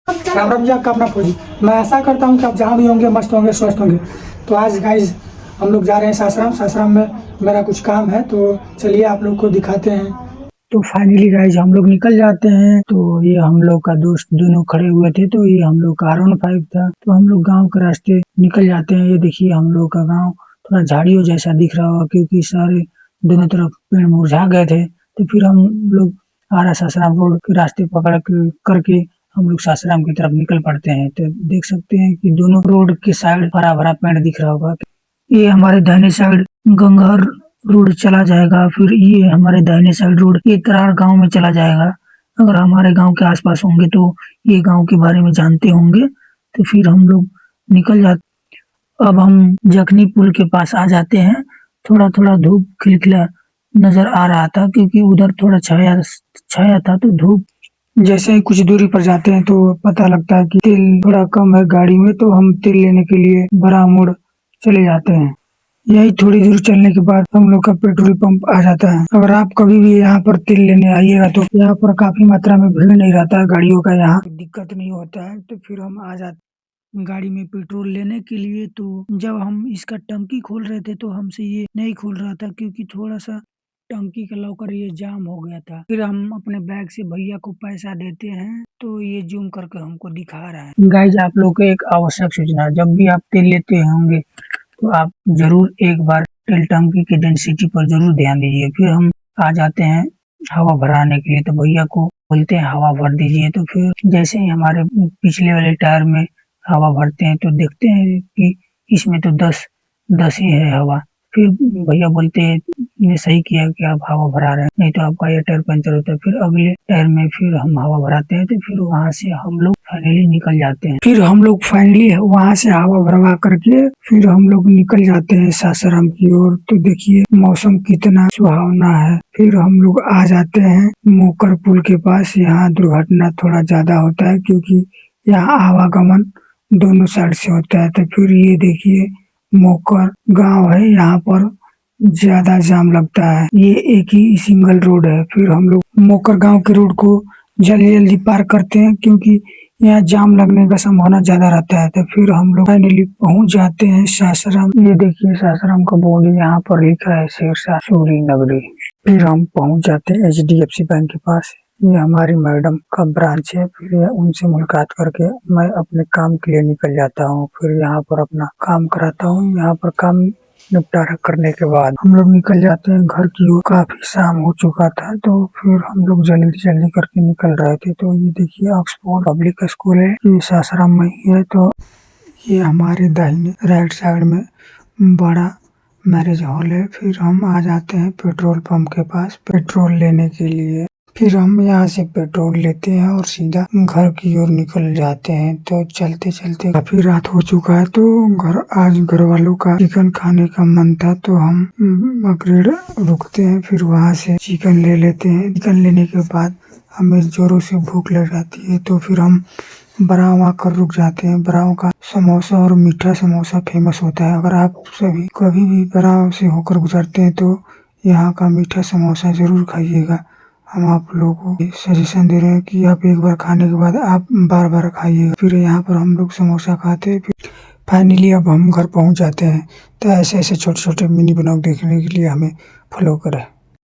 राम राम जी, आपका अपना फौजी। मैं आशा करता हूँ कि आप जहाँ भी होंगे मस्त होंगे, स्वस्थ होंगे। तो आज गाइज हम लोग जा रहे हैं सासाराम। सासाराम में मेरा कुछ काम है, तो चलिए आप लोग को दिखाते हैं। तो फाइनली गाइज हम लोग निकल जाते हैं। तो ये हम लोग का दोस्त दोनों खड़े हुए थे, तो ये हम लोग का R15 था। तो हम लोग गांव के रास्ते निकल जाते हैं। ये देखिए हम लोग का गांव थोड़ा झाड़ियों जैसा दिख रहा होगा, क्योंकि सारे दोनों तरफ पेड़ मुरझा गए थे। तो फिर हम लोग आरा सासाराम रोड के रास्ते पकड़ करके हम लोग सासाराम की तरफ निकल पड़ते हैं। तो देख सकते हैं कि दोनों रोड के साइड हरा भरा पेड़ दिख रहा होगा। ये हमारे दाहिने साइड गंगार रोड चला जाएगा, फिर ये हमारे दाहिने साइड रोड एकरार गांव में चला जाएगा। अगर हमारे गांव के आसपास होंगे तो ये गांव के बारे में जानते होंगे। तो फिर हम लोग निकल जाते। अब हम जखनी पुल के पास आ जाते हैं। थोड़ा थोड़ा धूप खिलखिला नजर आ रहा था, क्योंकि उधर थोड़ा छाया छाया था। तो धूप जैसे ही कुछ दूरी पर जाते हैं तो पता लगता है कि तेल थोड़ा कम है गाड़ी में। तो हम तेल लेने के लिए बड़ा मोड़ चले जाते हैं। यही थोड़ी दूर चलने के बाद हम लोग का पेट्रोल पंप आ जाता है। अगर आप कभी भी यहाँ पर तेल लेने आइएगा तो यहाँ पर काफी मात्रा में भीड़ नहीं रहता है गाड़ियों का, यहाँ दिक्कत नहीं होता है। तो फिर हम आ जाते गाड़ी में पेट्रोल लेने के लिए। तो जब हम इसका टंकी खोल रहे थे तो हमसे ये नहीं खोल रहा था, क्योंकि थोड़ा सा टंकी का लॉकर ये जाम हो गया था। फिर हम अपने बैग से भैया को पैसा देते हैं, तो ये जूम करके हमको दिखा रहा है। गाइज आप लोग को एक आवश्यक सूचना, जब भी आप तेल लेते होंगे तो आप जरूर एक बार तेल टंकी की डेंसिटी पर जरूर ध्यान दीजिए। फिर हम आ जाते हैं हवा भराने के लिए। तो भैया को बोलते हैं हवा भर दीजिए। तो फिर जैसे ही हमारे पिछले वाले टायर में हवा भरते हैं तो देखते हैं कि इसमें तो 10 ही है हवा। फिर भैया बोलते हैं ये सही किया कि आप हवा भरा रहे हैं, नहीं तो आपका ये टायर पंचर होता है। फिर अगले टायर में फिर हम हवा भराते हैं। तो फिर वहां से हम लोग फाइनली निकल जाते हैं। फिर हम लोग फाइनली वहां से हवा भरवा करके फिर हम लोग निकल जाते हैं सासाराम की ओर। तो देखिए मौसम कितना सुहावना है। फिर हम लोग आ जाते हैं मोकर पुल के पास। यहाँ दुर्घटना थोड़ा ज्यादा होता है, क्योंकि यहाँ आवागमन दोनों साइड से होता है। तो फिर ये देखिए मोकर गांव है, यहाँ पर ज्यादा जाम लगता है। ये एक ही सिंगल रोड है। फिर हम लोग मोकर गांव के रोड को जल्दी जल्दी पार करते हैं, क्योंकि यहाँ जाम लगने का संभावना ज्यादा रहता है। तो फिर हम लोग फाइनली पहुंच जाते हैं सासाराम। ये देखिए सासाराम का बोर्ड यहाँ पर लिखा है सिरसा सूरी नगरी। फिर हम पहुंच जाते हैं HDFC बैंक के पास। ये हमारी मैडम का ब्रांच है। फिर उनसे मुलाकात करके मैं अपने काम के लिए निकल जाता हूँ। फिर यहाँ पर अपना काम कराता हूँ। यहाँ पर काम निपटारा करने के बाद हम लोग निकल जाते हैं घर की ओर। काफी शाम हो चुका था, तो फिर हम लोग जल्दी जल्दी करके निकल रहे थे। तो ये देखिए ऑक्सफोर्ड पब्लिक स्कूल है, ये सासाराम में ही है। तो ये हमारे दाहिने राइट साइड में बड़ा मैरिज हॉल है। फिर हम आ जाते हैं पेट्रोल पंप के पास पेट्रोल लेने के लिए। फिर हम यहाँ से पेट्रोल लेते हैं और सीधा घर की ओर निकल जाते हैं। तो चलते चलते काफी रात हो चुका है, तो आज घर वालों का चिकन खाने का मन था, तो हम अपग्रेड रुकते हैं। फिर वहाँ से चिकन ले लेते हैं। चिकन लेने के बाद हमें जोरों से भूख लग जाती है, तो फिर हम बराव आकर रुक जाते हैं। बराव का समोसा और मीठा समोसा फेमस होता है। अगर आप सभी कभी भी बराव से होकर गुजरते हैं तो यहाँ का मीठा समोसा जरूर खाइएगा। हम आप लोगों को सजेशन दे रहे हैं कि आप एक बार खाने के बाद आप बार बार खाइएगा। फिर यहाँ पर हम लोग समोसा खाते हैं। फिर फाइनली अब हम घर पहुँच जाते हैं। तो ऐसे ऐसे छोटे छोटे मिनी ब्लॉग देखने के लिए हमें फॉलो करें।